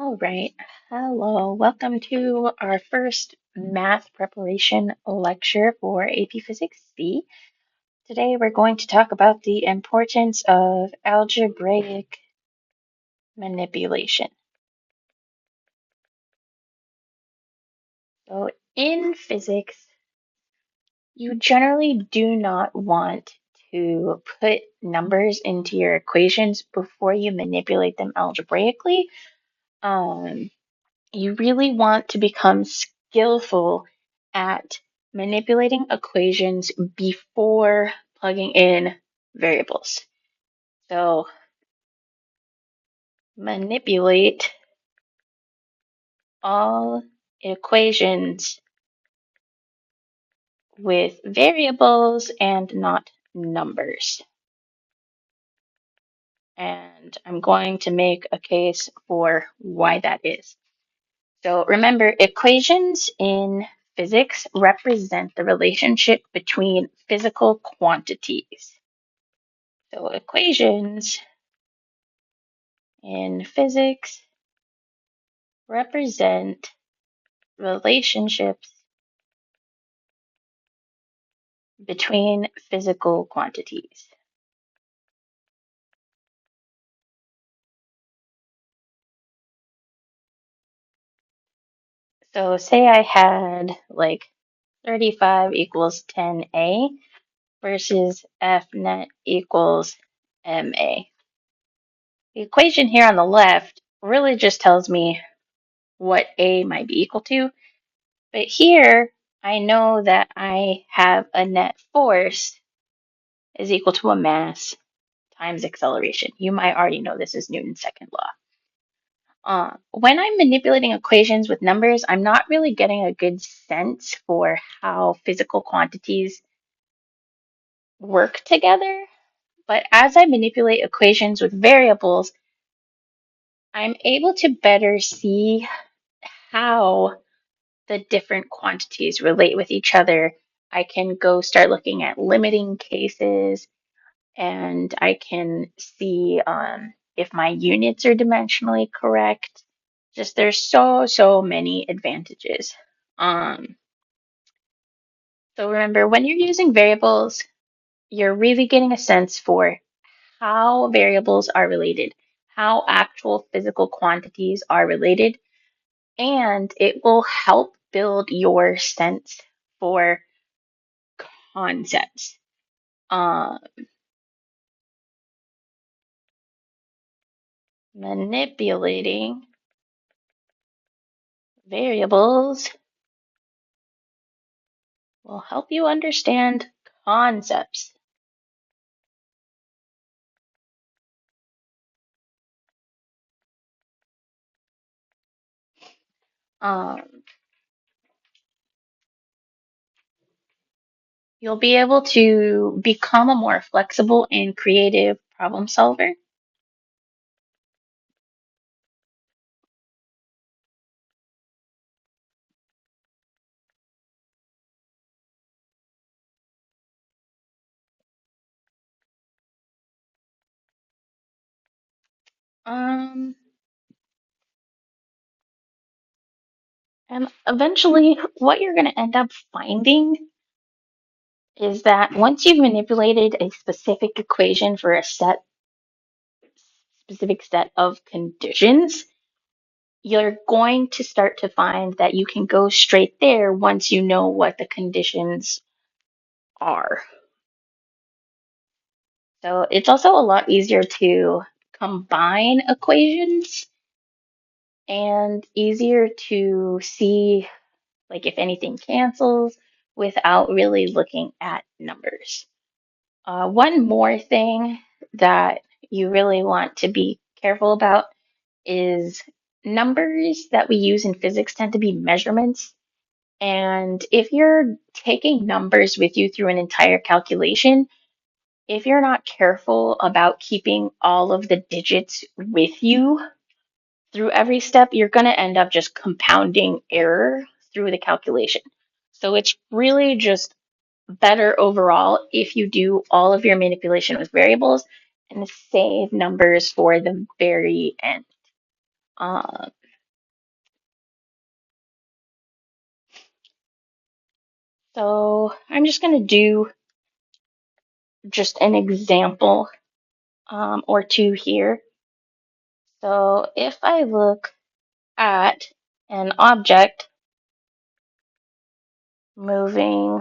All right. Hello. Welcome to our first math preparation lecture for AP Physics C. Today we're going to talk about the importance of algebraic manipulation. So in physics, you generally do not want to put numbers into your equations before you manipulate them algebraically. Um, You really want to become skillful at manipulating equations before plugging in variables. So manipulate all equations with variables and not numbers. And I'm going to make a case for why that is. So remember, equations in physics represent the relationship between physical quantities. So equations in physics represent relationships between physical quantities. So say I had like 35 equals 10A versus F net equals MA. The equation here on the left really just tells me what A might be equal to, but here I know that I have a net force is equal to a mass times acceleration. You might already know this is Newton's second law. When I'm manipulating equations with numbers, I'm not really getting a good sense for how physical quantities work together. But as I manipulate equations with variables, I'm able to better see how the different quantities relate with each other. I can go start looking at limiting cases and I can see if my units are dimensionally correct. Just there's so many advantages. Um, so remember, when you're using variables, you're really getting a sense for how variables are related, how actual physical quantities are related, and it will help build your sense for concepts. Uh, Manipulating variables will help you understand concepts. Um, you'll be able to become a more flexible and creative problem solver. Um, and eventually, what you're going to end up finding is that once you've manipulated a specific equation for a specific set of conditions, you're going to start to find that you can go straight there once you know what the conditions are. So it's also a lot easier to combine equations and easier to see like if anything cancels without really looking at numbers. One more thing that you really want to be careful about is numbers that we use in physics tend to be measurements. And if you're taking numbers with you through an entire calculation, if you're not careful about keeping all of the digits with you through every step, you're going to end up just compounding error through the calculation. So it's really just better overall if you do all of your manipulation with variables and save numbers for the very end. Uh, So I'm just going to do just an example or two here. So if I look at an object moving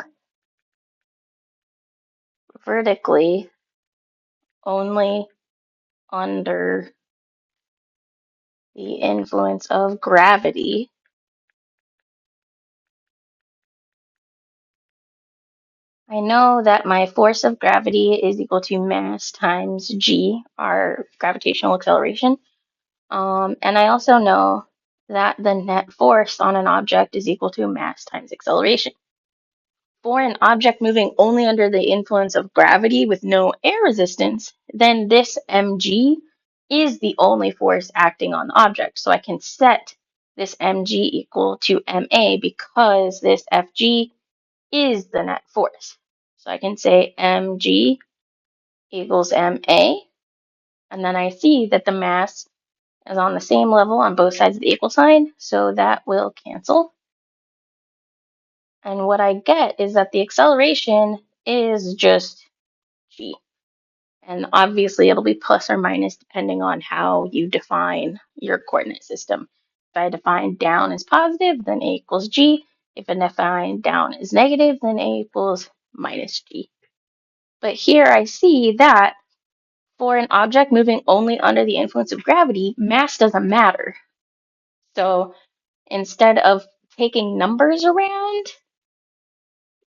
vertically only under the influence of gravity, I know that my force of gravity is equal to mass times g, our gravitational acceleration. And I also know that the net force on an object is equal to mass times acceleration. For an object moving only under the influence of gravity with no air resistance, then this mg is the only force acting on the object. So I can set this mg equal to ma because this fg is the net force. So I can say mg equals ma, and then I see that the mass is on the same level on both sides of the equal sign, so that will cancel. And what I get is that the acceleration is just g. And obviously it'll be plus or minus depending on how you define your coordinate system. If I define down as positive, then a equals g. If I define down as negative, then a equals minus g. But here I see that for an object moving only under the influence of gravity, mass doesn't matter. So instead of taking numbers around,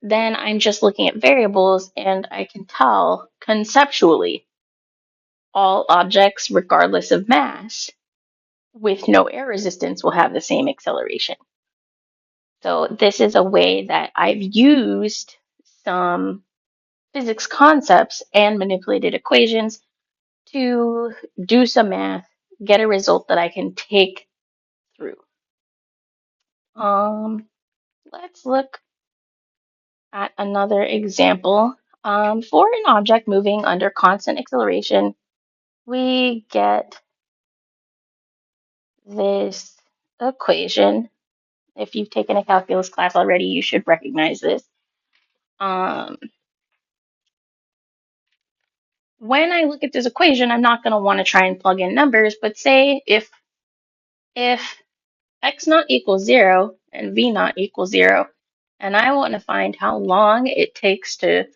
then I'm just looking at variables and I can tell conceptually all objects, regardless of mass, with no air resistance will have the same acceleration. So this is a way that I've used some physics concepts and manipulated equations to do some math, get a result that I can take through. Let's look at another example. For an object moving under constant acceleration, we get this equation. If you've taken a calculus class already, you should recognize this. When I look at this equation, I'm not going to want to try and plug in numbers, but say if x naught equals 0 and v naught equals 0, and I want to find how long it takes to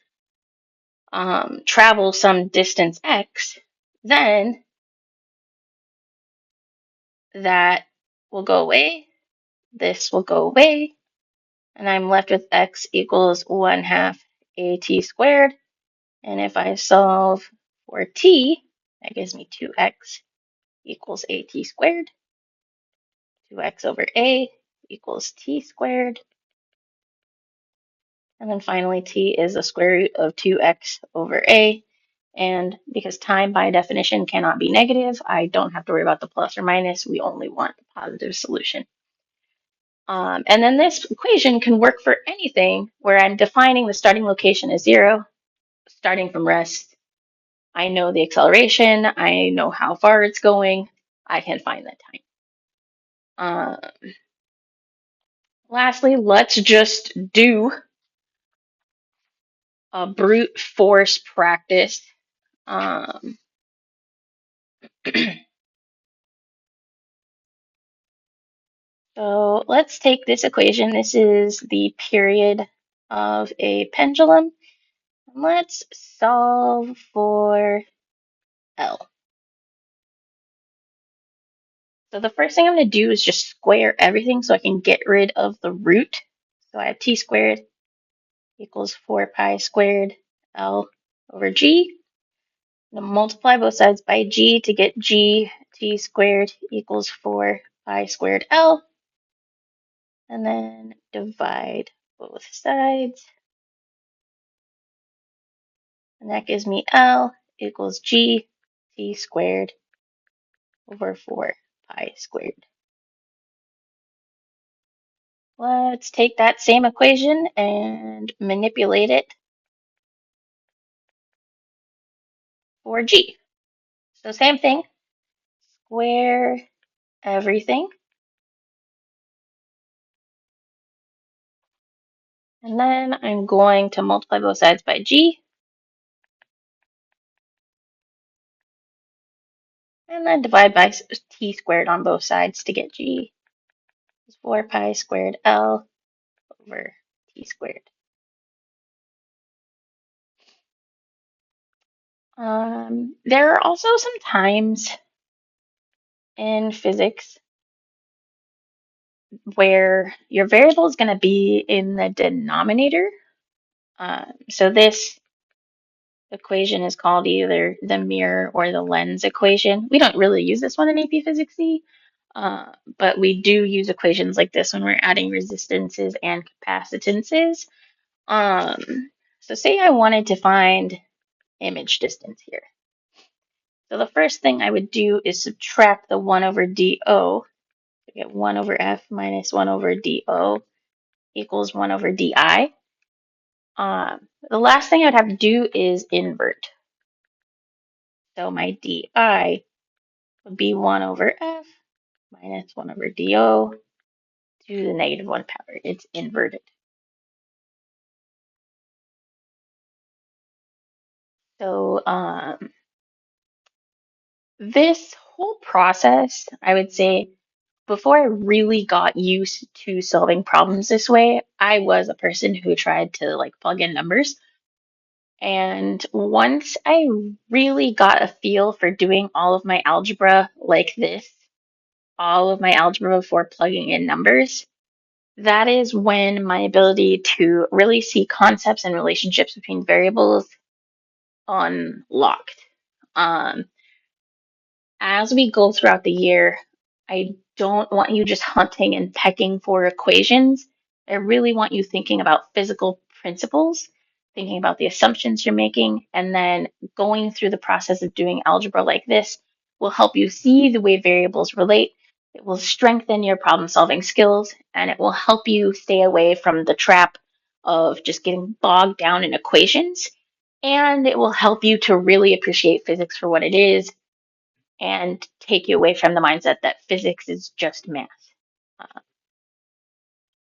travel some distance x, then that will go away, this will go away, and I'm left with x equals 1/2 at squared. And if I solve for t, that gives me 2x equals at squared. 2x over a equals t squared. And then finally, t is the square root of 2x over a. And because time by definition cannot be negative, I don't have to worry about the plus or minus. We only want the positive solution. And then this equation can work for anything where I'm defining the starting location as 0, starting from rest. I know the acceleration. I know how far it's going. I can find that time. Lastly, let's just do a brute force practice. Um, so let's take this equation. This is the period of a pendulum. Let's solve for L. So the first thing I'm going to do is just square everything so I can get rid of the root. So I have t squared equals 4 pi squared L over g. I'm going to multiply both sides by g to get g. T squared equals 4 pi squared L. And then divide both sides. And that gives me L equals g t squared over 4 pi squared. Let's take that same equation and manipulate it for g. So same thing, square everything. And then I'm going to multiply both sides by g, and then divide by t squared on both sides to get g. Is 4 pi squared L over t squared. There are also some times in physics where your variable is going to be in the denominator. So this equation is called either the mirror or the lens equation. We don't really use this one in AP Physics C, but we do use equations like this when we're adding resistances and capacitances. So say I wanted to find image distance here. So the first thing I would do is subtract the 1 over dO. So get 1 over F minus 1 over dO equals 1 over dI. The last thing I would have to do is invert. So my dI would be 1 over F minus 1 over dO to the negative 1 power. It's inverted. So this whole process, I would say, before I really got used to solving problems this way, I was a person who tried to like plug in numbers. And once I really got a feel for doing all of my algebra like this, all of my algebra before plugging in numbers, that is when my ability to really see concepts and relationships between variables unlocked. Um, as we go throughout the year, I don't want you just hunting and pecking for equations. I really want you thinking about physical principles, thinking about the assumptions you're making, and then going through the process of doing algebra like this will help you see the way variables relate. It will strengthen your problem solving skills, and it will help you stay away from the trap of just getting bogged down in equations. And it will help you to really appreciate physics for what it is and take you away from the mindset that physics is just math.